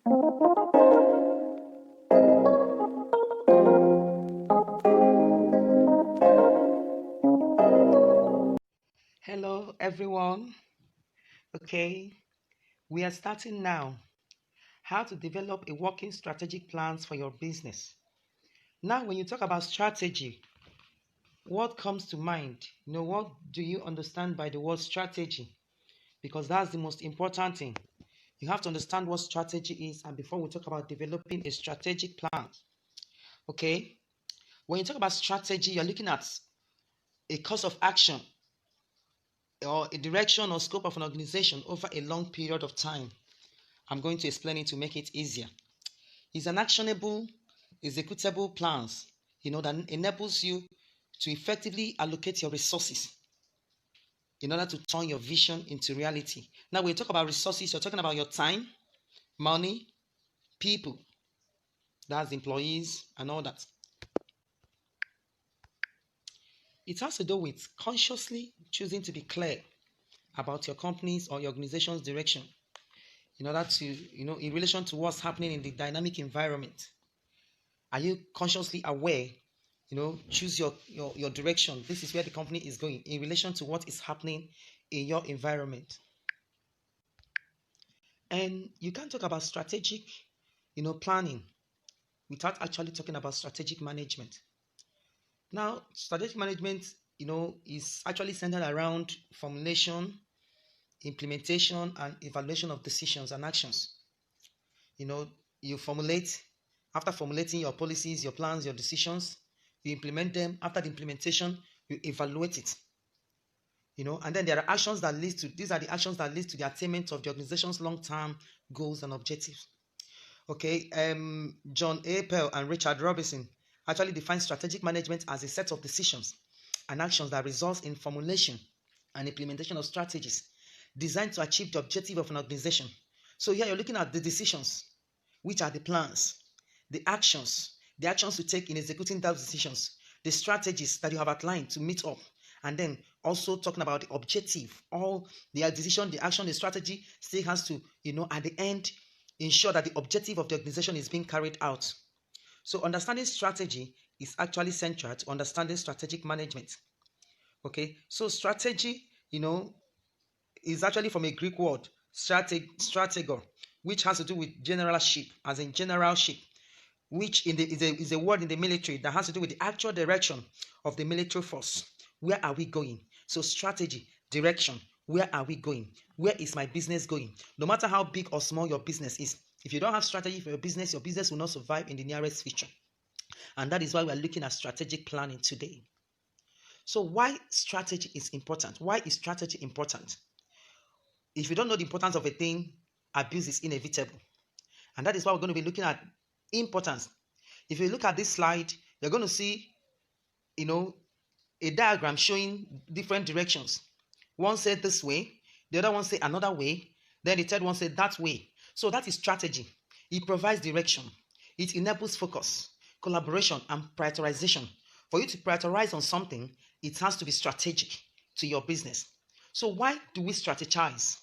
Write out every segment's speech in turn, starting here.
Hello, everyone. Okay, we are starting now. How to develop a working strategic plans for your business. Now, when you talk about strategy, what comes to mind? What do you understand by the word strategy? Because that's the most important thing. You have to understand what strategy is, and before we talk about developing a strategic plan, okay? When you talk about strategy, you're looking at a course of action or a direction or scope of an organization over a long period of time. I'm going to explain it to make it easier. It's an actionable, executable plans, that enables you to effectively allocate your resources in order to turn your vision into reality. Now, when you talk about resources, you're talking about your time, money, people, that's employees, and all that. It has to do with consciously choosing to be clear about your company's or your organization's direction in order to, in relation to what's happening in the dynamic environment. Are you consciously aware? Choose your direction. This is where the company is going in relation to what is happening in your environment. And you can't talk about strategic, planning without actually talking about strategic management. Now, strategic management, is actually centered around formulation, implementation, and evaluation of decisions and actions. You know, you formulate, after formulating your policies, your plans, your decisions, you implement them. After the implementation, you evaluate it. And then there are actions that lead to, these are the actions that lead to the attainment of the organization's long-term goals and objectives. Okay, John A. Pell and Richard Robinson actually define strategic management as a set of decisions and actions that result in formulation and implementation of strategies designed to achieve the objective of an organization. So here you're looking at the decisions, which are the plans, the actions to take in executing those decisions, the strategies that you have outlined to meet up, and then also talking about the objective. All the decision, the action, the strategy still has to, at the end, ensure that the objective of the organization is being carried out. So understanding strategy is actually central to understanding strategic management. Okay, so strategy, is actually from a Greek word, stratego, which has to do with generalship, as in generalship, which is a word in the military that has to do with the actual direction of the military force. Where are we going? So strategy, direction, where are we going? Where is my business going? No matter how big or small your business is, if you don't have strategy for your business will not survive in the nearest future. And that is why we are looking at strategic planning today. So why strategy is important? Why is strategy important? If you don't know the importance of a thing, abuse is inevitable. And that is why we're going to be looking at importance. If you look at this slide, you're going to see, a diagram showing different directions. One said this way, the other one said another way, then the third one said that way. So that is strategy. It provides direction. It enables focus, collaboration, and prioritization. For you to prioritize on something, it has to be strategic to your business. So why do we strategize?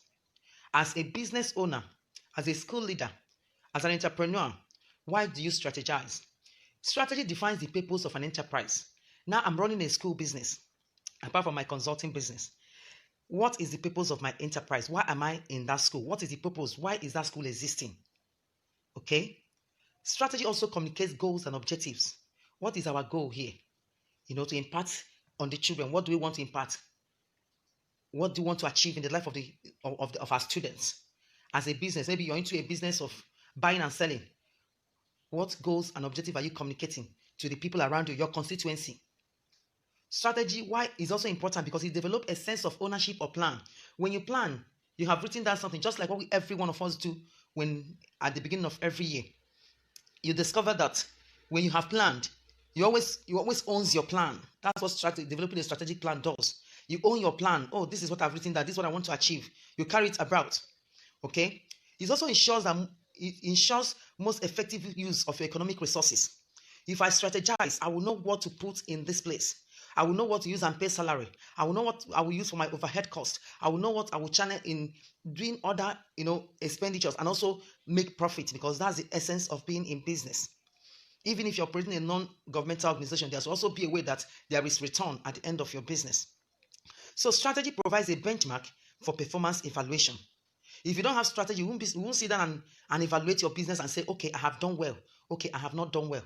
As a business owner, as a school leader, as an entrepreneur, why do you strategize? Strategy defines the purpose of an enterprise. Now I'm running a school business, apart from my consulting business. What is the purpose of my enterprise? Why am I in that school? What is the purpose? Why is that school existing? Okay. Strategy also communicates goals and objectives. What is our goal here? To impart on the children. What do we want to impart? What do you want to achieve in the life of our students? As a business, maybe you're into a business of buying and selling. What goals and objectives are you communicating to the people around you, your constituency? Strategy, why is also important because it develops a sense of ownership or plan. When you plan, you have written down something, just like what every one of us do when at the beginning of every year. You discover that when you have planned, you always owns your plan. That's what developing a strategic plan does. You own your plan. Oh, this is what I've written down. This is what I want to achieve. You carry it about. Okay. It also ensures most effective use of your economic resources. If I strategize, I will know what to put in this place. I will know what to use and pay salary. I will know what I will use for my overhead cost. I will know what I will channel in doing other, expenditures, and also make profit, because that's the essence of being in business. Even if you're operating a non-governmental organization, there's also be a way that there is return at the end of your business. So strategy provides a benchmark for performance evaluation. If you don't have strategy, you won't sit down and evaluate your business and say, okay, I have done well. Okay, I have not done well.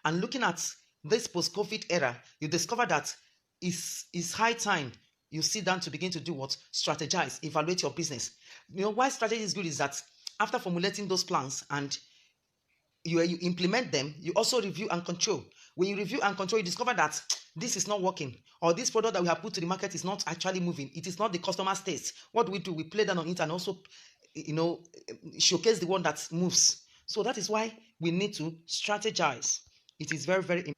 And looking at this post-COVID era, you discover that it's high time you sit down to begin to do what? Strategize, evaluate your business. Why strategy is good is that after formulating those plans and you implement them, you also review and control. When you review and control, you discover that this is not working, or this product that we have put to the market is not actually moving. It is not the customer's taste. What do? We play that on it and also, showcase the one that moves. So that is why we need to strategize. It is very, very important.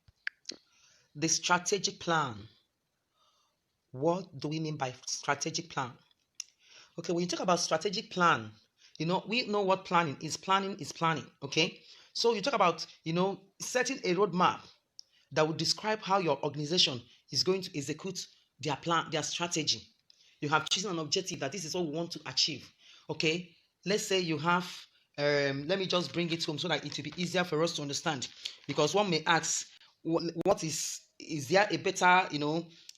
The strategic plan. What do we mean by strategic plan? Okay, when you talk about strategic plan, we know what planning is. Planning is planning, okay? So you talk about, setting a roadmap that would describe how your organization is going to execute their plan, their strategy. You have chosen an objective that this is what we want to achieve, okay? Let's say you have, let me just bring it home so that it will be easier for us to understand. Because one may ask, what is there a better,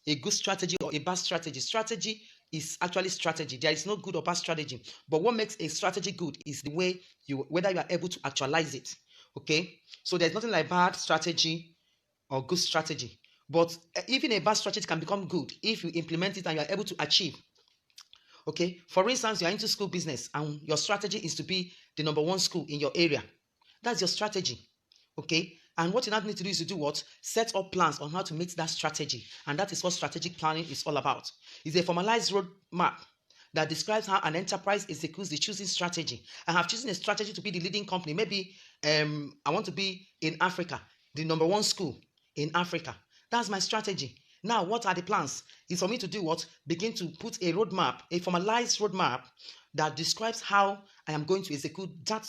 a good strategy or a bad strategy? Strategy is actually strategy. There is no good or bad strategy. But what makes a strategy good is the way whether you are able to actualize it. Okay? So there's nothing like bad strategy or good strategy. But even a bad strategy can become good if you implement it and you are able to achieve. Okay? For instance, you are into school business and your strategy is to be the number one school in your area. That's your strategy. Okay? And what you now need to do is to do what? Set up plans on how to meet that strategy. And that is what strategic planning is all about. It's a formalized roadmap that describes how an enterprise executes the choosing strategy. I have chosen a strategy to be the leading company. Maybe I want to be in Africa, the number one school in Africa. That's my strategy. Now, what are the plans? It's for me to do what? Begin to put a roadmap, a formalized roadmap that describes how I am going to execute that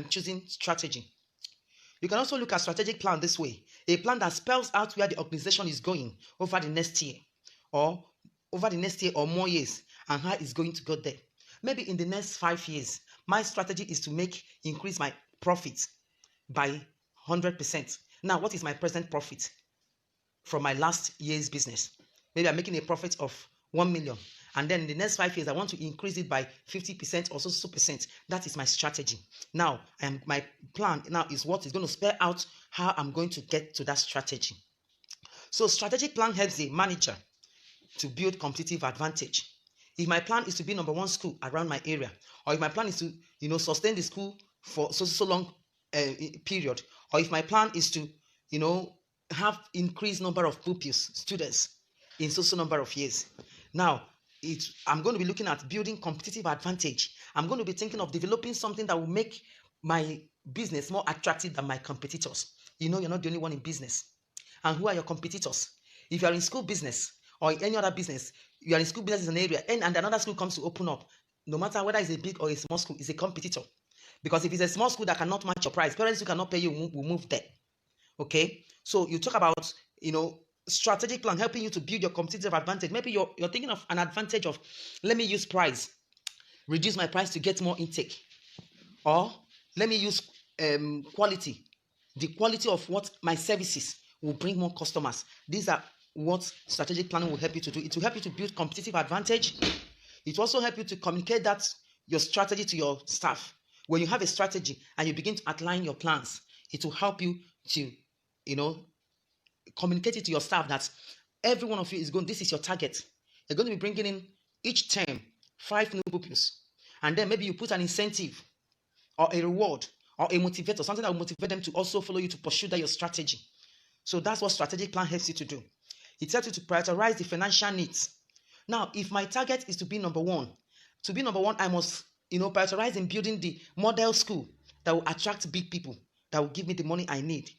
choosing strategy. You can also look at strategic plan this way. A plan that spells out where the organization is going over the next year or more years and how it's going to go there. Maybe in the next 5 years, my strategy is to increase my profit by 100%. Now, what is my present profit from my last year's business? Maybe I'm making a profit of 1 million. And then in the next 5 years, I want to increase it by 50% or so percent. That is my strategy. Now, my plan now is what is going to spell out how I'm going to get to that strategy. So strategic plan helps the manager to build competitive advantage. If my plan is to be number one school around my area, or if my plan is to, sustain the school for so long period, or if my plan is to, have increased number of pupils, students in so number of years. Now, I'm going to be looking at building competitive advantage. I'm going to be thinking of developing something that will make my business more attractive than my competitors. You're not the only one in business. And who are your competitors? If you are in school business or in any other business, you are in school business in an area and another school comes to open up, no matter whether it's a big or a small school, it's a competitor. Because if it's a small school that cannot match your price, parents who cannot pay you will move there. Okay? So you talk about, strategic plan helping you to build your competitive advantage. Maybe you're thinking of an advantage of, let me use price, reduce my price to get more intake, or let me use quality, the quality of what my services will bring more customers. These are what strategic planning will help you to do. It will help you to build competitive advantage. It will also help you to communicate your strategy to your staff. When you have a strategy and you begin to outline your plans, it will help you to, communicate it to your staff that every one of you this is your target. You're going to be bringing in each term 5 new pupils. And then maybe you put an incentive or a reward or a motivator, something that will motivate them to also follow you to pursue your strategy. So that's what strategic plan helps you to do. It helps you to prioritize the financial needs. Now, if my target is to be number one, I must, prioritize in building the model school that will attract big people, that will give me the money I need.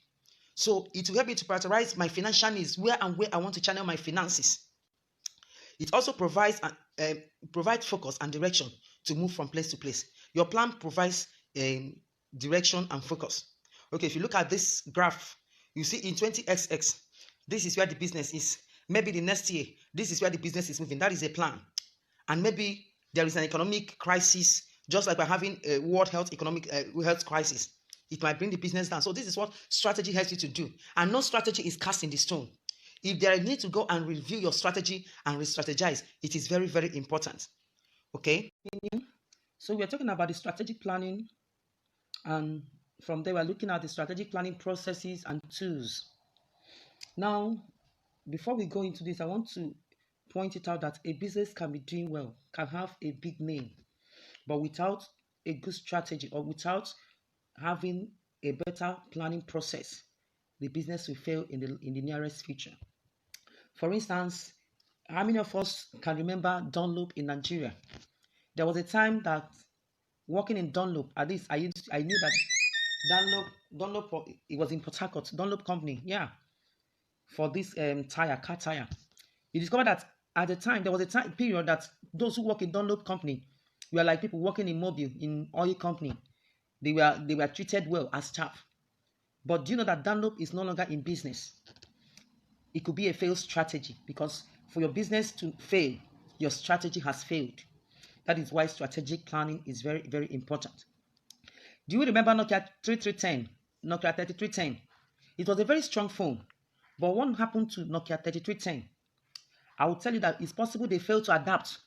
So it will help me to prioritize my financial needs, where I want to channel my finances. It also provides focus and direction to move from place to place. Your plan provides direction and focus. Okay, if you look at this graph, you see in 20xx, this is where the business is. Maybe the next year, this is where the business is moving. That is a plan. And maybe there is an economic crisis, just like we're having a world health economic health crisis. It might bring the business down. So this is what strategy helps you to do. And no strategy is cast in the stone. If there is need to go and review your strategy and re-strategize, it is very, very important. Okay? So we're talking about the strategic planning, and from there we're looking at the strategic planning processes and tools. Now, before we go into this, I want to point it out that a business can be doing well, can have a big name, but without a good strategy or without having a better planning process, the business will fail in the nearest future. For instance, how many of us can remember Dunlop in Nigeria? There was a time that working in Dunlop, at least I knew that Dunlop, it was in Port Harcourt, Dunlop company, yeah, for this car tire. You discover that at the time, there was a time period that those who work in Dunlop company were like people working in Mobil, in oil company. They were treated well as staff. But do you know that Dunlop is no longer in business? It could be a failed strategy, because for your business to fail, your strategy has failed. That is why strategic planning is very, very important. Do you remember Nokia 3310, Nokia 3310? It was a very strong phone. But what happened to Nokia 3310? I will tell you that it's possible they failed to adapt.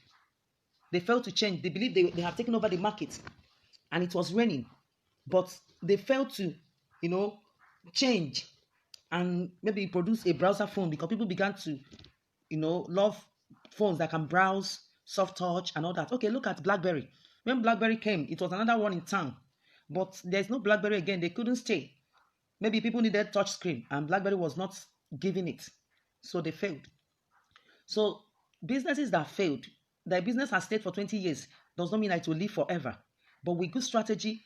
They failed to change. They believe they have taken over the market, and it was raining. But they failed to, change and maybe produce a browser phone, because people began to, love phones that can browse, soft touch, and all that. Okay, look at BlackBerry. When BlackBerry came, it was another one in town. But there's no BlackBerry again. They couldn't stay. Maybe people needed touch screen, and BlackBerry was not giving it. So they failed. So businesses that failed, their business has stayed for 20 years, does not mean that it will live forever. But with good strategy,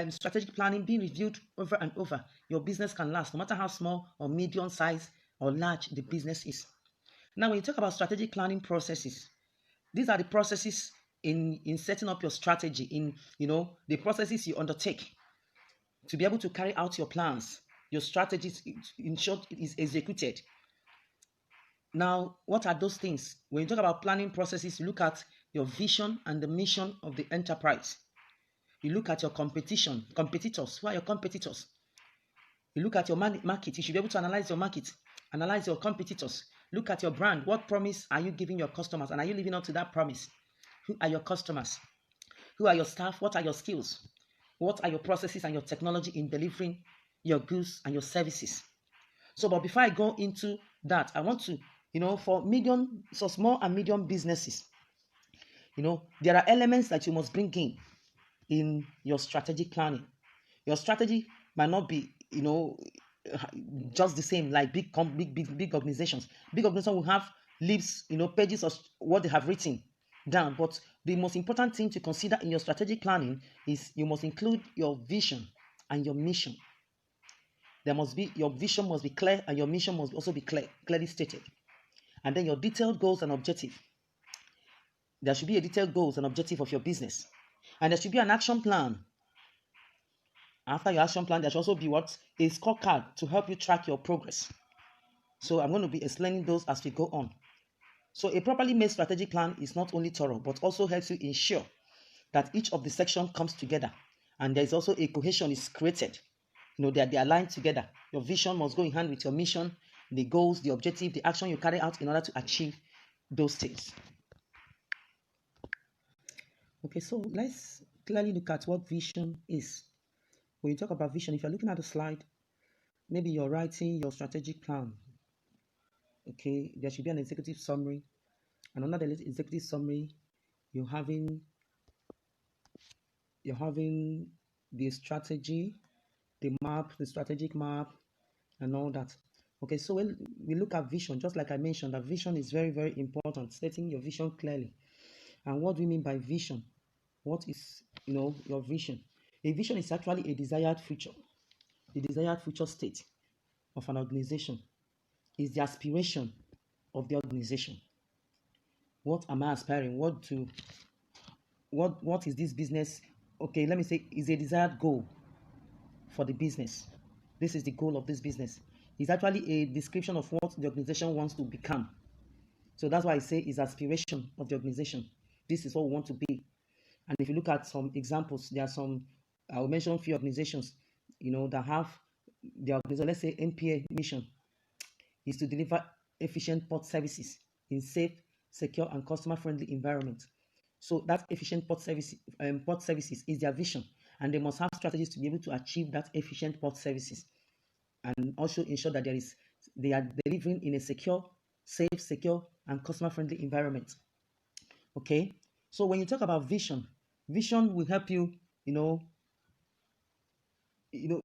strategic planning being reviewed over and over, your business can last, no matter how small or medium size or large the business is. Now, when you talk about strategic planning processes, these are the processes in setting up your strategy, in the processes you undertake to be able to carry out your plans. Your strategies, in short, is executed. Now, what are those things? When you talk about planning processes, you look at your vision and the mission of the enterprise. You look at your competitors. Who are your competitors? You look at your market. You should be able to analyze your market, analyze your competitors. Look at your brand. What promise are you giving your customers? And are you living up to that promise? Who are your customers? Who are your staff? What are your skills? What are your processes and your technology in delivering your goods and your services? So, but before I go into that, I want to, for small and medium businesses, there are elements that you must bring in your strategic planning. Your strategy might not be, just the same like big organizations. Big organizations will have lists, pages of what they have written down. But the most important thing to consider in your strategic planning is you must include your vision and your mission. Your vision must be clear, and your mission must also be clearly stated. And then your detailed goals and objective. There should be a detailed goals and objective of your business. And there should be an action plan. After your action plan, there should also be a scorecard to help you track your progress. So I'm going to be explaining those as we go on. So a properly made strategic plan is not only thorough, but also helps you ensure that each of the sections comes together, and there is also a cohesion is created. They are aligned together. Your vision must go in hand with your mission, the goals, the objective, the action you carry out in order to achieve those things. Okay, so let's clearly look at what vision is. When you talk about vision, if you're looking at the slide, maybe you're writing your strategic plan. Okay, there should be an executive summary. And under the executive summary, you're having the strategy, the map, the strategic map, and all that. Okay, so when we look at vision, just like I mentioned, that vision is very, very important, setting your vision clearly. And what do we mean by vision? What is, your vision? A vision is actually a desired future, the desired future state of an organization. Is the aspiration of the organization. What am I aspiring? What is this business? Okay, let me say, is a desired goal for the business. This is the goal of this business. It's actually a description of what the organization wants to become. So that's why I say it's aspiration of the organization. This is what we want to be. And if you look at some examples, there are some, I will mention a few organizations, that have their organization, let's say NPA mission is to deliver efficient port services in safe, secure, and customer-friendly environment. So that efficient port services is their vision, and they must have strategies to be able to achieve that efficient port services, and also ensure that they are delivering in a secure, safe, secure, and customer-friendly environment. Okay, so when you talk about vision, vision will help you.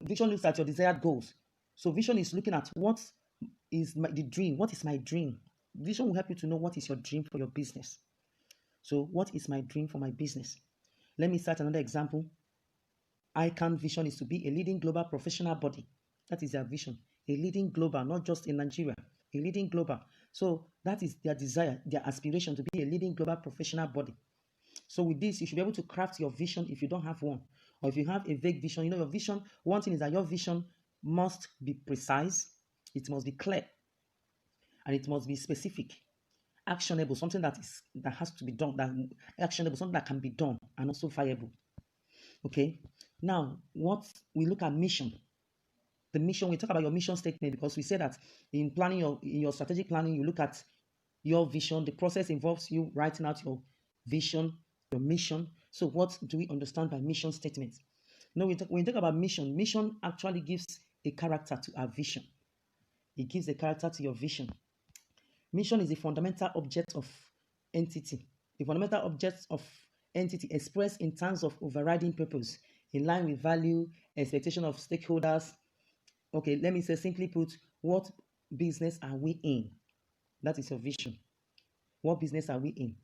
Vision looks at your desired goals. So vision is looking at what is the dream. What is my dream? Vision will help you to know what is your dream for your business. So what is my dream for my business? Let me start another example. ICANN vision is to be a leading global professional body. That is their vision. A leading global, not just in Nigeria, a leading global. So that is their desire, their aspiration to be a leading global professional body. So with this, you should be able to craft your vision if you don't have one. Or if you have a vague vision, your vision, one thing is that your vision must be precise, it must be clear, and it must be specific, actionable, something that has to be done, that actionable, something that can be done, and also viable. Okay. Now, what we look at mission. The mission, we talk about your mission statement, because we say that in planning in your strategic planning, you look at your vision. The process involves you writing out your vision, your mission. So what do we understand by mission statement? Now, when we talk about mission actually gives a character to our vision. It gives a character to your vision. Mission is a fundamental object of entity. The fundamental object of entity expressed in terms of overriding purpose, in line with value, expectation of stakeholders. Okay, let me say simply put, what business are we in? That is your vision. What business are we in?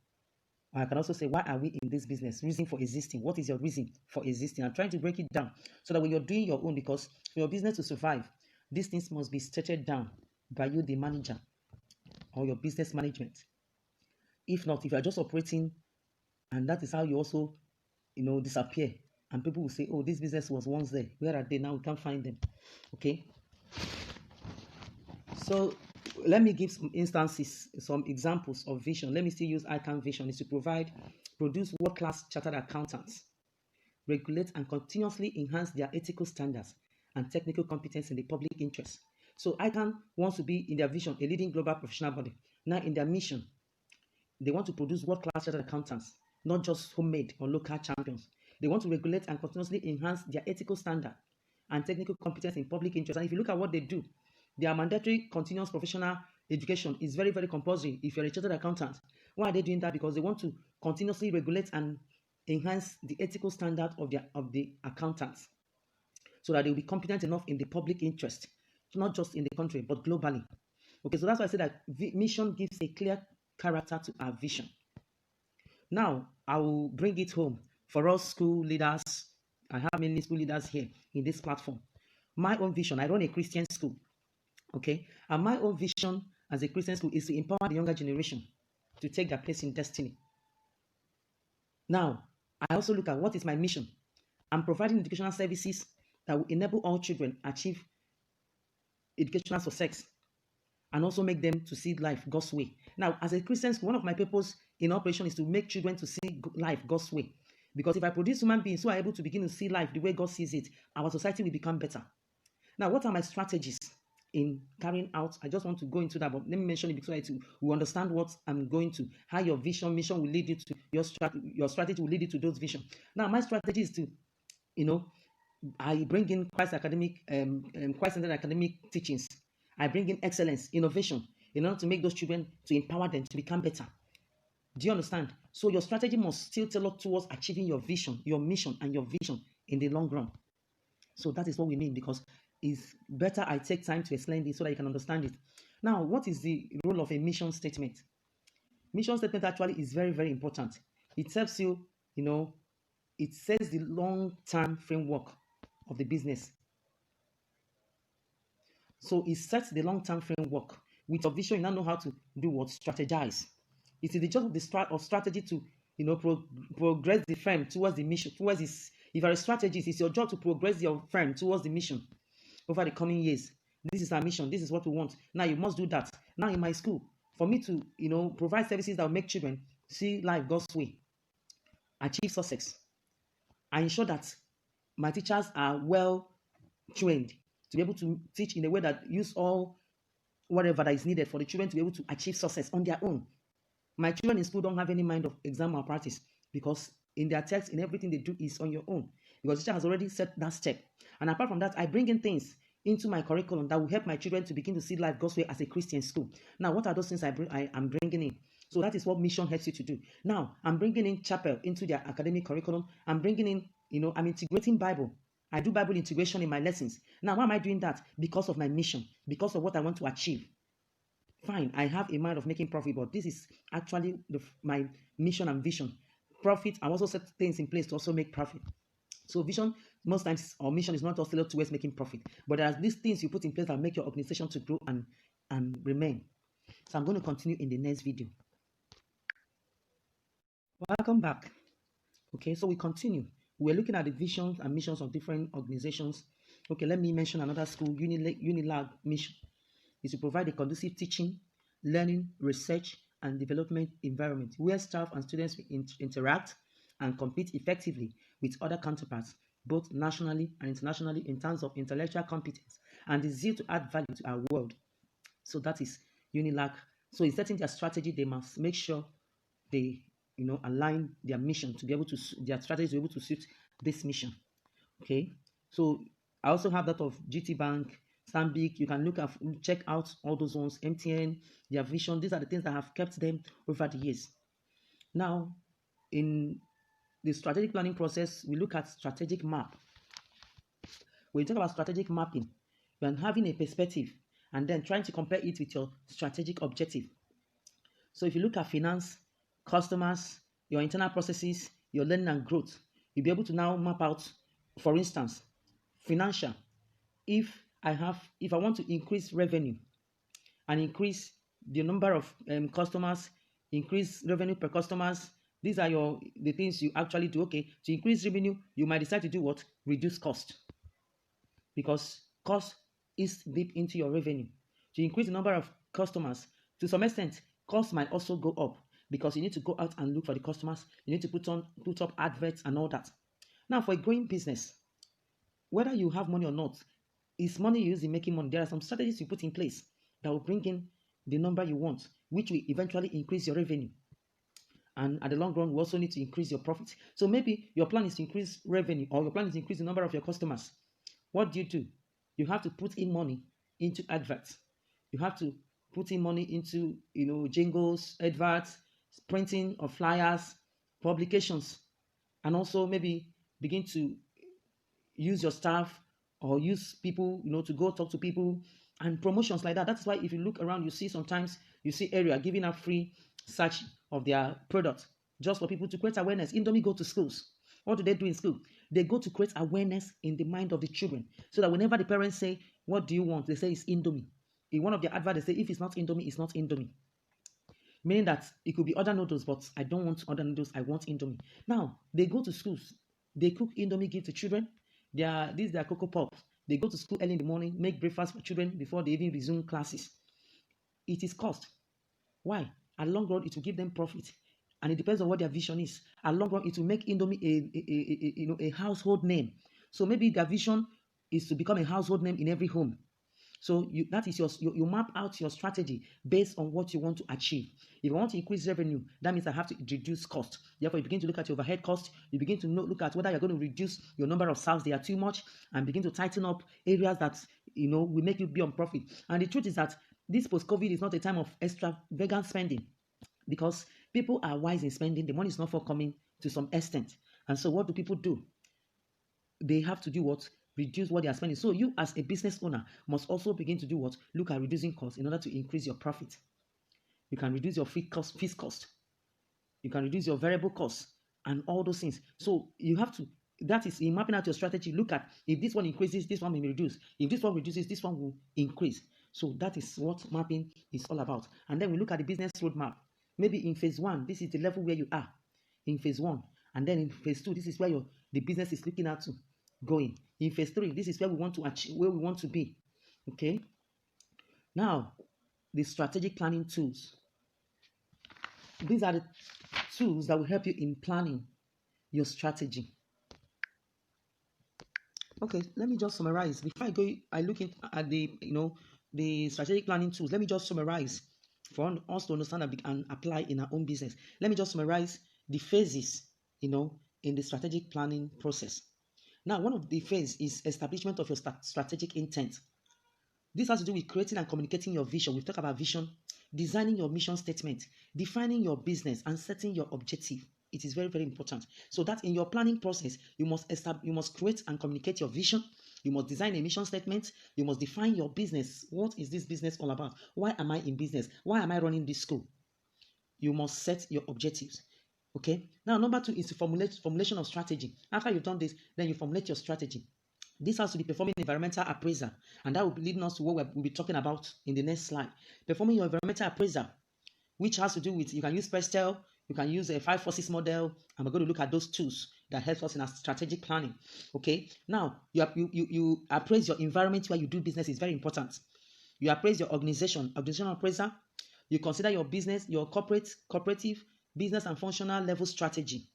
I can also say, why are we in this business? Reason for existing. What is your reason for existing? I'm trying to break it down so that when you're doing your own, because for your business to survive, these things must be stated down by you, the manager, or your business management. If not, if you're just operating, and that is how you also, disappear, and people will say, oh, this business was once there. Where are they now? We can't find them. Okay. So let me give some instances, some examples of vision. Let me still use ICANN vision. Is to produce world-class chartered accountants, regulate and continuously enhance their ethical standards and technical competence in the public interest. So ICANN wants to be, in their vision, a leading global professional body. Now, in their mission, they want to produce world-class chartered accountants, not just homemade or local champions. They want to regulate and continuously enhance their ethical standard and technical competence in public interest. And if you look at what they do, their mandatory continuous professional education is very, very compulsory if you're a chartered accountant. Why are they doing that? Because they want to continuously regulate and enhance the ethical standard of the accountants, so that they will be competent enough in the public interest, not just in the country, but globally. Okay, so that's why I say that mission gives a clear character to our vision. Now, I will bring it home for us school leaders. I have many school leaders here in this platform. My own vision, I run a Christian school. Okay, and my own vision as a Christian school is to empower the younger generation to take their place in destiny. Now, I also look at what is my mission. I'm providing educational services that will enable all children achieve educational success and also make them to see life God's way. Now, as a Christian school, one of my purpose in operation is to make children to see life God's way. Because if I produce human beings who are able to begin to see life the way God sees it, our society will become better. Now, what are my strategies in carrying out? I just want to go into that, but let me mention it because we understand what I'm going to, how your mission will lead you to your strategy will lead you to those visions. Now, my strategy is to, I bring in Christ-centered academic teachings. I bring in excellence, innovation, in order to make those children, to empower them to become better. Do you understand? So your strategy must still tailor towards achieving your vision, your mission, and your vision in the long run. So that is what we mean, because it's better I take time to explain this so that you can understand it. Now, what is the role of a mission statement? Mission statement actually is very, very important. It helps you, it sets the long-term framework of the business. So it sets the long-term framework. With your vision, you now know how to do what? Strategize. It is the job of strategy to, progress the firm towards the mission. If you're a strategist, it's your job to progress your firm towards the mission over the coming years. This is our mission. This is what we want. Now you must do that. Now in my school, for me to, provide services that will make children see life God's way, achieve success, I ensure that my teachers are well trained to be able to teach in a way that use all whatever that is needed for the children to be able to achieve success on their own. My children in school don't have any mind of exam malpractice because in their text, in everything they do is on your own because the teacher has already set that step. And apart from that, I bring in things into my curriculum that will help my children to begin to see life God's way as a Christian school. Now, what are those things I am bringing in? So that is what mission helps you to do. Now, I'm bringing in chapel into their academic curriculum. I'm bringing in, I'm integrating Bible. I do Bible integration in my lessons. Now, why am I doing that? Because of my mission, because of what I want to achieve. Fine, I have a mind of making profit, but this is actually my mission and vision. Profit, I also set things in place to also make profit. So vision, most times, or mission is not just towards making profit, but there are these things you put in place that make your organization to grow and remain. So I'm going to continue in the next video. Welcome back. Okay, so we continue. We're looking at the visions and missions of different organizations. Okay, let me mention another school, Unilag mission is to provide a conducive teaching, learning, research, and development environment where staff and students interact and compete effectively with other counterparts, both nationally and internationally, in terms of intellectual competence and the zeal to add value to our world. So that is Unilag. So in setting their strategy, they must make sure they align their mission to be able to, their strategy to be able to suit this mission. Okay, so I also have that of GT Bank, Stanbic. You can check out all those ones, MTN, their vision. These are the things that have kept them over the years. Now, in the strategic planning process, we look at strategic map. When you talk about strategic mapping, you're having a perspective and then trying to compare it with your strategic objective. So if you look at finance, customers, your internal processes, your learning and growth, you'll be able to now map out, for instance, financial. If I want to increase revenue and increase the number of customers, increase revenue per customers, these are the things you actually do. Okay, to increase revenue, you might decide to do what? Reduce cost. Because cost is deep into your revenue. To increase the number of customers, to some extent, cost might also go up because you need to go out and look for the customers. You need to put up adverts and all that. Now, for a growing business, whether you have money or not, is money used in making money. There are some strategies you put in place that will bring in the number you want, which will eventually increase your revenue. And at the long run, we also need to increase your profit. So maybe your plan is to increase revenue, or your plan is to increase the number of your customers. What do? You have to put in money into adverts. You have to put in money into jingles, adverts, printing of flyers, publications, and also maybe begin to use your staff or use people, to go talk to people and promotions like that. That's why if you look around, you see area giving out free search of their product just for people to create awareness. Indomie go to schools. What do they do in school? They go to create awareness in the mind of the children so that whenever the parents say, what do you want? They say it's Indomie. In one of their adverts, they say, if it's not Indomie, it's not Indomie. Meaning that it could be other noodles, but I don't want other noodles. I want Indomie. Now, they go to schools. They cook Indomie, give to children. These are Cocoa Pops. They go to school early in the morning, make breakfast for children before they even resume classes. It is cost. Why? At long run, it will give them profit. And it depends on what their vision is. At long run, it will make Indomie a household name. So maybe their vision is to become a household name in every home. So that is you map out your strategy based on what you want to achieve. If I want to increase revenue, that means I have to reduce cost. Therefore, you begin to look at your overhead cost. You begin to look at whether you're going to reduce your number of sales. They are too much, and begin to tighten up areas that will make you be on profit. And the truth is that this post-COVID is not a time of extravagant spending, because people are wise in spending. The money is not forthcoming to some extent. And so what do people do? They have to do what? Reduce what they are spending. So you as a business owner must also begin to do what? Look at reducing costs in order to increase your profit. You can reduce your fixed cost. You can reduce your variable costs and all those things. So you have to, that is in mapping out your strategy. Look at, if this one increases, this one will reduce. If this one reduces, this one will increase. So that is what mapping is all about. And then we look at the business roadmap. Maybe in phase 1, this is the level where you are in phase 1. And then in phase 2, this is where the business is looking at to going. In phase 3, this is where we want to achieve, where we want to be. Okay. Now, the strategic planning tools. These are the tools that will help you in planning your strategy. Okay, let me just summarize. Before I look at the strategic planning tools. Let me just summarize for us to understand and apply in our own business. Let me just summarize the phases, in the strategic planning process. Now, one of the phases is establishment of your strategic intent. This has to do with creating and communicating your vision. We've talked about vision, designing your mission statement, defining your business, and setting your objective. It is very, very important. So that in your planning process, you must create and communicate your vision. You must design a mission statement. You must define your business. What is this business all about? Why am I in business? Why am I running this school? You must set your objectives. Okay. Now, number 2 is the formulation of strategy. After you've done this, then you formulate your strategy. This has to be performing environmental appraisal, and that will be leading us to what we'll be talking about in the next slide. Performing your environmental appraisal, which has to do with, you can use Pestel, you can use a 5 forces model, and we're going to look at those tools that help us in our strategic planning. Okay, now you appraise your environment where you do business. Is very important. You appraise your organizational appraisal. You consider your business, your cooperative, business, and functional level strategy.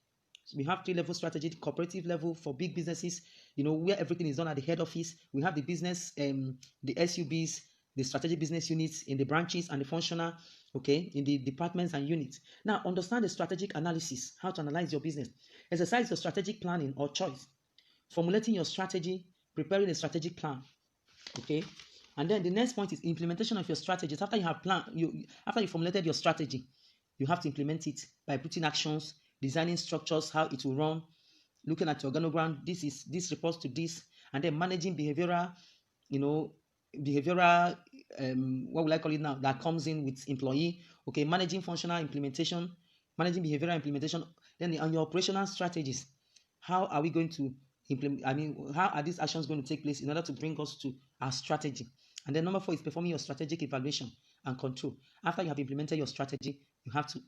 So we have 3-level strategy: the cooperative level for big businesses, where everything is done at the head office. We have the business, the SUBs, the strategic business units in the branches, and the functional, okay, in the departments and units. Now, understand the strategic analysis, how to analyze your business. Exercise your strategic planning or choice. Formulating your strategy, preparing a strategic plan, okay. And then the next point is implementation of your strategies. After you have after you formulated your strategy, you have to implement it by putting actions, designing structures, how it will run, looking at your organogram. This reports to this, and then managing behavioral, what will I call it now? That comes in with employee. Okay, managing functional implementation, managing behavioral implementation. Then on your operational strategies, how are we going to implement? How are these actions going to take place in order to bring us to our strategy? And then number 4 is performing your strategic evaluation and control. After you have implemented your strategy, you have to,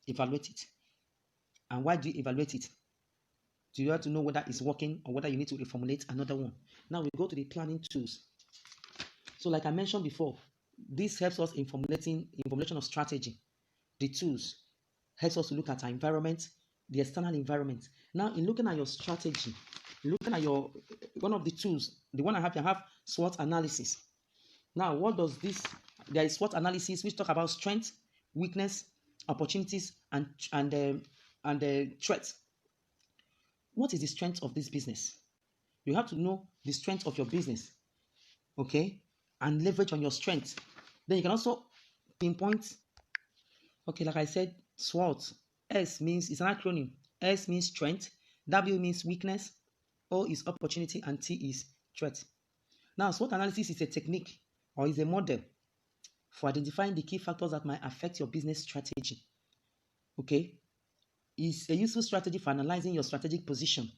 evaluate it. And why do you evaluate it? Do you have to know whether it's working or whether you need to reformulate another one? Now we go to the planning tools. So like I mentioned before, this helps us in formulation of strategy. The tools helps us to look at our environment, the external environment. Now, in looking at your strategy, looking at one of the tools, the one I have SWOT analysis. Now, what does this? There is SWOT analysis which talk about strength, weakness, opportunities, and threats. What is the strength of this business? You have to know the strength of your business, okay, and leverage on your strength. Then you can also pinpoint. Okay, like I said, SWOT. S means, it's an acronym. S means strength, W means weakness, O is opportunity, and T is threat. Now, SWOT analysis is a technique or is a model for identifying the key factors that might affect your business strategy. Okay, it's a useful strategy for analyzing your strategic position.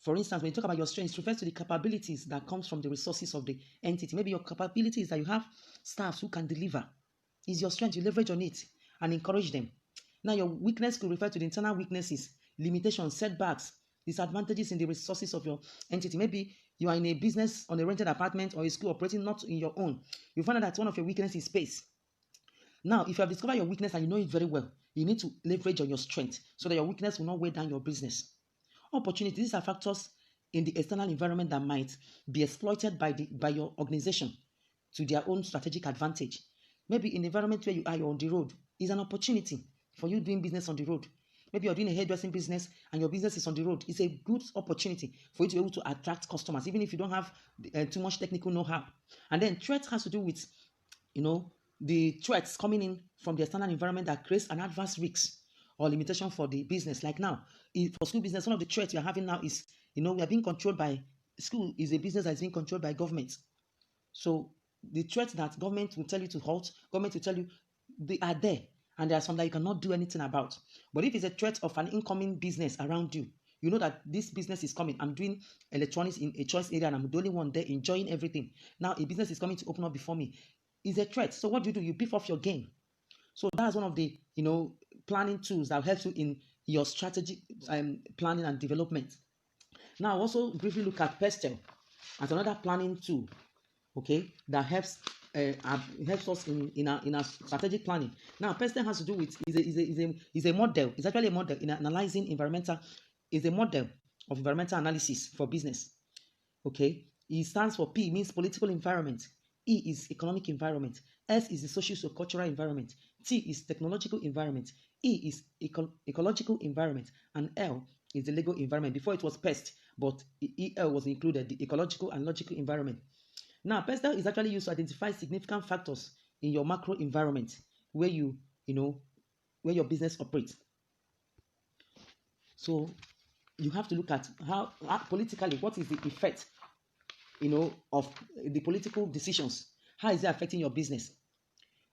For instance, when you talk about your strengths, it refers to the capabilities that comes from the resources of the entity. Maybe your capabilities that you have staff who can deliver is your strength. You leverage on it and encourage them. Now, your weakness could refer to the internal weaknesses, limitations, setbacks, disadvantages in the resources of your entity. Maybe you are in a business on a rented apartment or a school operating not in your own. You find out that one of your weaknesses is space. Now, if you have discovered your weakness and you know it very well, you need to leverage on your strength so that your weakness will not weigh down your business. Opportunities, these are factors in the external environment that might be exploited by your organization to their own strategic advantage. Maybe in the environment where you're on the road is an opportunity for you doing business on the road. Maybe you're doing a hairdressing business and your business is on the road. It's a good opportunity for you to be able to attract customers, even if you don't have too much technical know-how. And then threat has to do with, the threats coming in from the external environment that creates an adverse risk or limitation for the business. Like now, for school business, one of the threats we are having now is, we are being controlled by, school is a business that is being controlled by government. So the threats that government will tell you to halt, government will tell you, they are there. And there are some that you cannot do anything about. But if it's a threat of an incoming business around you, you know that this business is coming. I'm doing electronics in a choice area and I'm the only one there enjoying everything. Now a business is coming to open up before me. It's a threat. So what do? You beef off your game. So that's one of the planning tools that helps you in your strategy planning and development. Now also briefly look at Pestel as another planning tool. okay, that helps us in our strategic planning. Now, person has to do with is a model. It's actually a model in analyzing environmental. Is a model of environmental analysis for business. Okay, it stands for P, means political environment. E is economic environment. S is the social cultural environment. T is technological environment. E is ecological environment, and L is the legal environment. Before it was pest, but EL was included, the ecological and logical environment. Now, PESTEL is actually used to identify significant factors in your macro environment where where your business operates. So you have to look at how politically, what is the effect, of the political decisions? How is it affecting your business?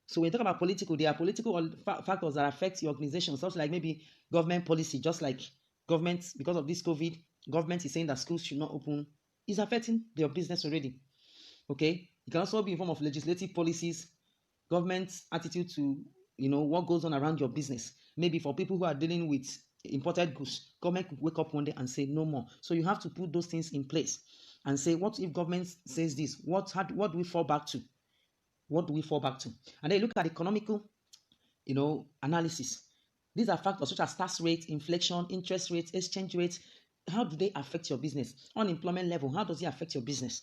So when you talk about political, there are political factors that affect your organization, such like maybe government policy, just like government, because of this COVID, government is saying that schools should not open, is affecting your business already. Okay, it can also be in form of legislative policies, government's attitude to what goes on around your business. Maybe for people who are dealing with imported goods, government could wake up one day and say no more. So you have to put those things in place and say, what if government says this? What do we fall back to? What do we fall back to? And then look at economical, analysis. These are factors such as tax rate, inflation, interest rates, exchange rates. How do they affect your business? Unemployment level, how does it affect your business?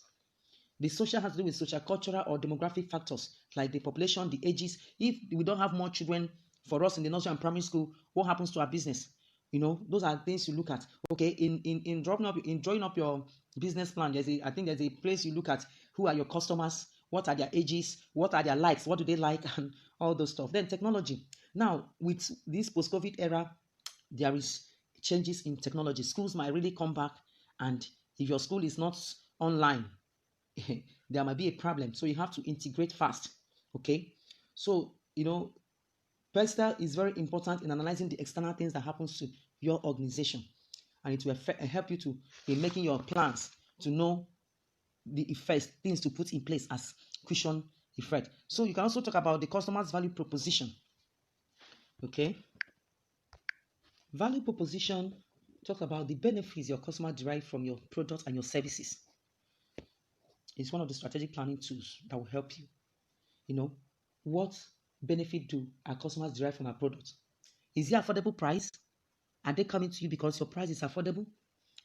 The social has to do with social, cultural, or demographic factors like the population, the ages. If we don't have more children for us in the nursery and primary school, what happens to our business? Those are things you look at. Okay, in drawing up your business plan, I think there's a place you look at who are your customers, what are their ages, what are their likes, what do they like, and all those stuff. Then technology. Now, with this post-COVID era, there is changes in technology. Schools might really come back, and if your school is not online, there might be a problem. So you have to integrate fast. Okay. So, PESTEL is very important in analyzing the external things that happens to your organization. And it will help you to in making your plans to know the effects, things to put in place as cushion effect. So you can also talk about the customer's value proposition. Okay. Value proposition talks about the benefits your customer derive from your products and your services. It's one of the strategic planning tools that will help you. What benefit do our customers derive from our products? Is it affordable price? Are they coming to you because your price is affordable?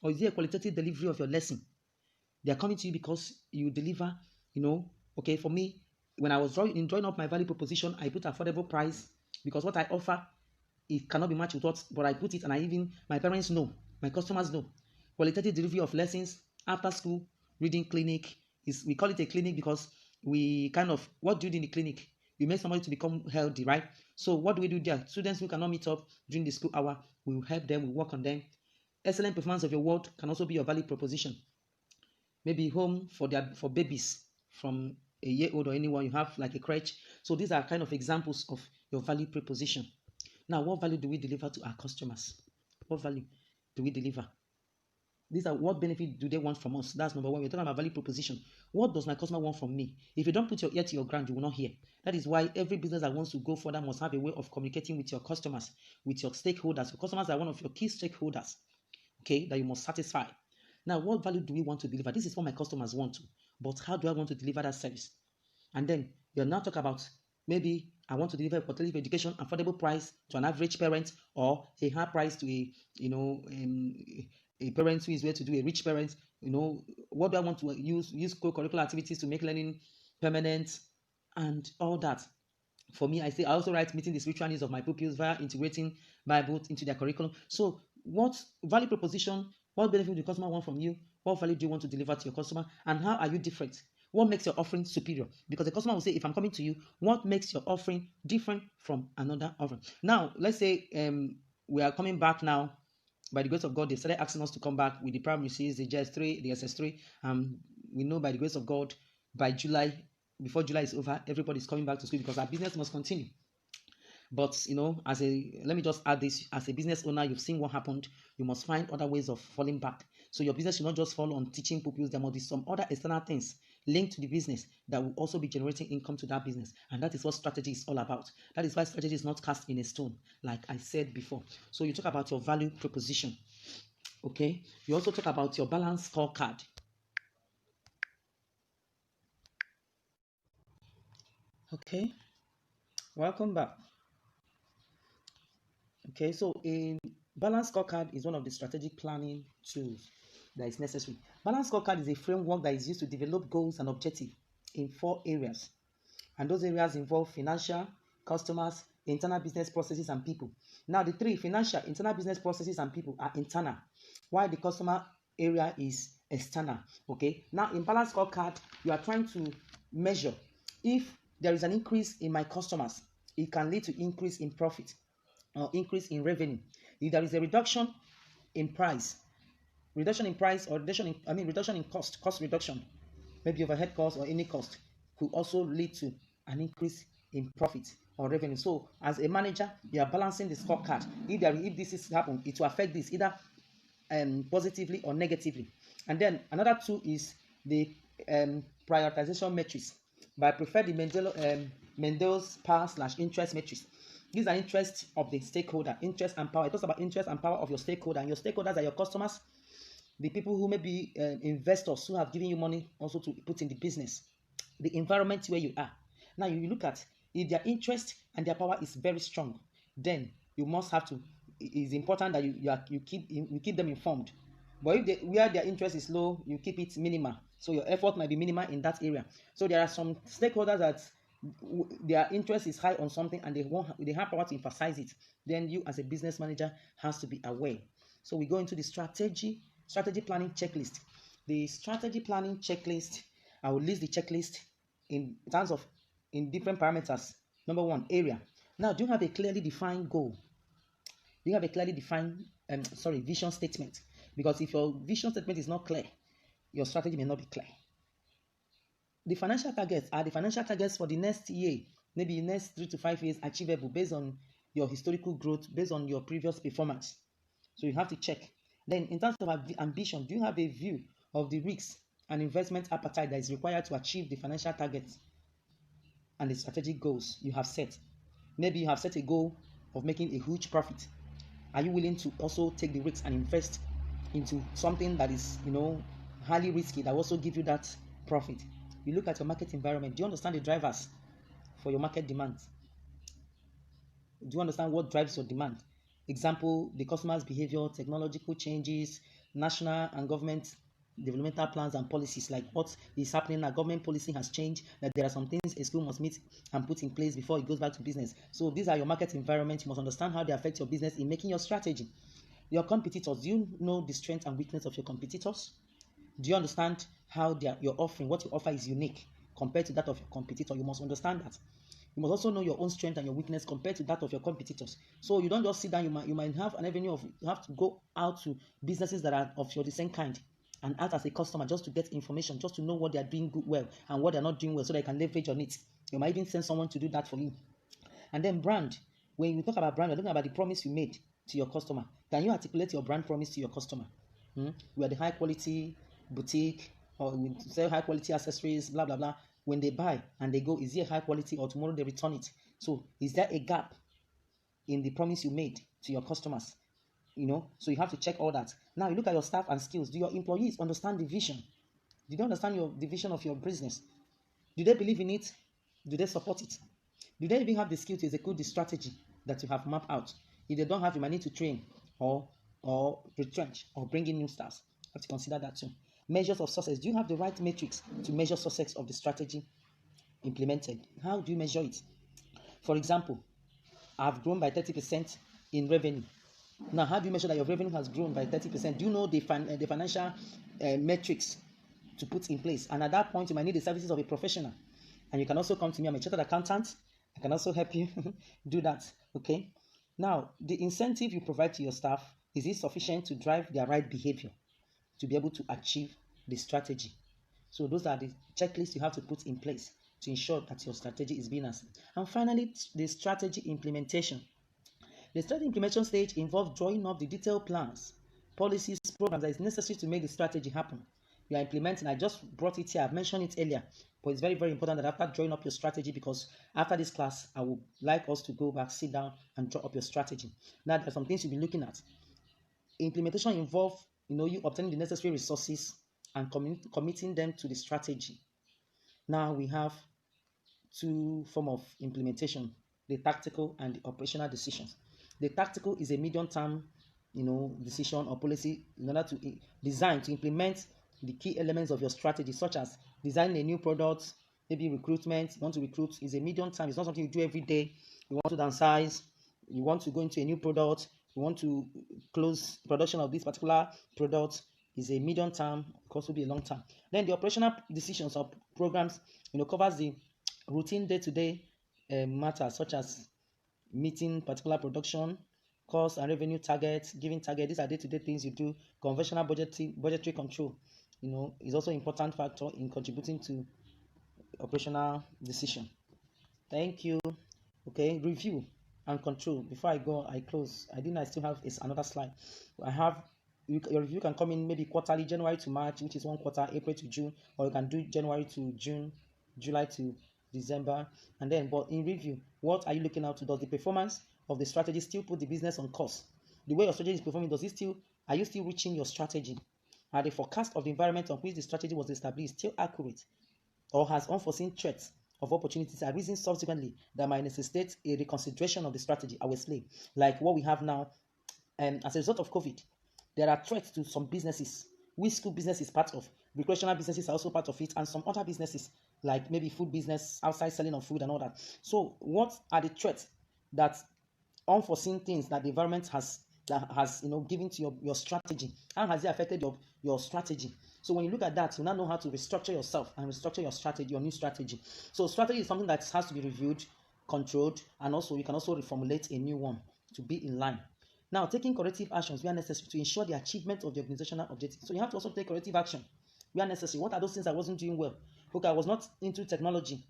Or is it a qualitative delivery of your lesson? They are coming to you because you deliver, okay, for me, when I was drawing up my value proposition, I put affordable price because what I offer, it cannot be matched with what, but I put it, and my parents know, my customers know. Qualitative delivery of lessons, after school, reading clinic, we call it a clinic because we what do you do in the clinic? We make somebody to become healthy, right? So what do we do there? Students who cannot meet up during the school hour, we will help them, we work on them. Excellent performance of your ward can also be your value proposition. Maybe home for babies from a year old or anyone, you have like a crèche. So these are kind of examples of your value proposition. Now, what value do we deliver to our customers? What value do we deliver? These are what benefit do they want from us? That's number one. We're talking about value proposition. What does my customer want from me? If you don't put your ear to your ground, you will not hear. That is why every business that wants to go further must have a way of communicating with your customers, with your stakeholders. Your customers are one of your key stakeholders, okay, that you must satisfy. Now, what value do we want to deliver? This is what my customers want to, but how do I want to deliver that service? And then you're now talking about maybe I want to deliver qualitative education, affordable price to an average parent, or a high price to a parent who is where to do a rich parent. What do I want to use co-curricular activities to make learning permanent and all that. For me, I also write meeting the spiritual needs of my pupils via integrating Bible into their curriculum. So what value proposition, what benefit do the customer want from you? What value do you want to deliver to your customer? And how are you different? What makes your offering superior? Because the customer will say, if I'm coming to you, what makes your offering different from another offering? Now, let's say we are coming back now. By the grace of God, they started asking us to come back with the primary series, the JS3, the SS3. We know by the grace of God, by July, before July is over, everybody's coming back to school because our business must continue. But let me just add this: as a business owner, you've seen what happened. You must find other ways of falling back. So your business should not just fall on teaching pupils. There must be some other external things linked to the business that will also be generating income to that business. And that is what strategy is all about. That is why strategy is not cast in a stone, like I said before. So you talk about your value proposition. Okay. You also talk about your balance scorecard. Okay, welcome back. Okay, so a balance scorecard is one of the strategic planning tools that is necessary. Balance scorecard is a framework that is used to develop goals and objectives in 4 areas. And those areas involve financial, customers, internal business processes, and people. Now, the three financial, internal business processes, and people are internal, while the customer area is external. Okay, now in balance scorecard, you are trying to measure if there is an increase in my customers, it can lead to increase in profit or increase in revenue. If there is a reduction in price or reduction in cost reduction, maybe overhead cost or any cost, could also lead to an increase in profit or revenue. So as a manager, you are balancing the scorecard. If this is happen, it will affect this either positively or negatively. And then another tool is the prioritization matrix. But I prefer the Mendel's power/interest matrix. These are interests of the stakeholder, interest and power. It talks about interest and power of your stakeholder, and your stakeholders are your customers, the people who may be investors who have given you money also to put in the business, the environment where you are. Now you look at if their interest and their power is very strong, then you must have to. It's important that you keep them informed. But if where their interest is low, you keep it minimal. So your effort might be minimal in that area. So there are some stakeholders that their interest is high on something and they have power to emphasize it. Then you as a business manager has to be aware. So we go into the strategy planning checklist. The strategy planning checklist, I will list the checklist in terms of in different parameters. Number one, area. Now, do you have a clearly defined goal? Do you have a clearly defined vision statement? Because if your vision statement is not clear, your strategy may not be clear. The financial targets are the financial targets for the next year, maybe next 3 to 5 years, achievable based on your historical growth, based on your previous performance. So you have to check. Then in terms of ambition, do you have a view of the risks and investment appetite that is required to achieve the financial targets and the strategic goals you have set? Maybe you have set a goal of making a huge profit. Are you willing to also take the risks and invest into something that is, highly risky that will also give you that profit? You look at your market environment. Do you understand the drivers for your market demands? Do you understand what drives your demand? Example, the customer's behavior, technological changes, national and government developmental plans and policies, like what is happening now. Government policy has changed, that there are some things a school must meet and put in place before it goes back to business. So these are your market environment. You must understand how they affect your business in making your strategy. Your competitors, do you know the strength and weakness of your competitors? Do you understand how your offering, what you offer is unique compared to that of your competitor? You must understand that. You must also know your own strength and your weakness compared to that of your competitors. So you don't just sit down. You might have an avenue of you have to go out to businesses that are of your the same kind and act as a customer just to get information, just to know what they are doing well and what they are not doing well, so they can leverage on it. You might even send someone to do that for you. And then brand. When we talk about brand, we're talking about the promise you made to your customer. Can you articulate your brand promise to your customer? We are the high quality boutique, or we sell high quality accessories, blah blah blah. When they buy and they go, is it high quality, or tomorrow they return it? So is there a gap in the promise you made to your customers? So you have to check all that. Now you look at your staff and skills. Do your employees understand the vision? Do they understand the vision of your business? Do they believe in it? Do they support it? Do they even have the skill to execute the strategy that you have mapped out? If they don't have, you might need to train or retrench or bring in new staff. You have to consider that too. Measures of success. Do you have the right metrics to measure success of the strategy implemented? How do you measure it? For example, I've grown by 30% in revenue. Now, how do you measure that your revenue has grown by 30%? Do you know the financial metrics to put in place? And at that point, you might need the services of a professional. And you can also come to me. I'm a chartered accountant. I can also help you do that. Okay. Now, the incentive you provide to your staff, is it sufficient to drive their right behavior to be able to achieve the strategy? So those are the checklists you have to put in place to ensure that your strategy is being answered. And finally, the strategy implementation. The strategy implementation stage involves drawing up the detailed plans, policies, programs that is necessary to make the strategy happen. You are implementing. I just brought it here. I've mentioned it earlier, but it's very, very important that after drawing up your strategy, because after this class, I would like us to go back, sit down, and draw up your strategy. Now, there are some things you'll be looking at. Implementation involves, you obtaining the necessary resources and committing them to the strategy. Now we have two form of implementation: the tactical and the operational decisions. The tactical is a medium-term, decision or policy in order to design to implement the key elements of your strategy, such as designing a new product, maybe recruitment. You want to recruit is a medium term. It's not something you do every day. You want to downsize. You want to go into a new product. You want to close production of this particular product. Is a medium term. It could also be a long term. Then the operational decisions or programs, covers the routine day-to-day matters, such as meeting particular production, cost and revenue targets, giving target. These are day-to-day things you do. Conventional budgetary control, is also an important factor in contributing to operational decision. Thank you. Okay, review and control. Before I go, I close. I still have another slide. I have your review can come in maybe quarterly, January to March, which is one quarter, April to June, or you can do January to June, July to December. And then, but in review, what are you looking out to? Does the performance of the strategy still put the business on course? The way your strategy is performing, are you still reaching your strategy? Are the forecast of the environment on which the strategy was established still accurate? Or has unforeseen threats of opportunities arisen subsequently that might necessitate a reconsideration of the strategy? I will explain. Like what we have now, as a result of COVID, there are threats to some businesses, which school business is part of. Recreational businesses are also part of it, and some other businesses, like maybe food business, outside selling of food and all that. So what are the threats, that unforeseen things that the environment has given to your strategy? How has it affected your strategy? So when you look at that, you now know how to restructure yourself and restructure your strategy, your new strategy. So strategy is something that has to be reviewed, controlled, and also you can also reformulate a new one to be in line. Now, taking corrective actions where necessary to ensure the achievement of the organizational objectives. So you have to also take corrective action where necessary. What are those things I wasn't doing well? Okay, I was not into technology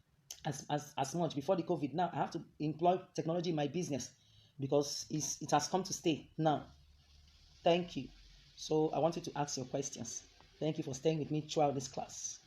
as much before the COVID. Now I have to employ technology in my business because it has come to stay now. Thank you. So I want you to ask your questions. Thank you for staying with me throughout this class.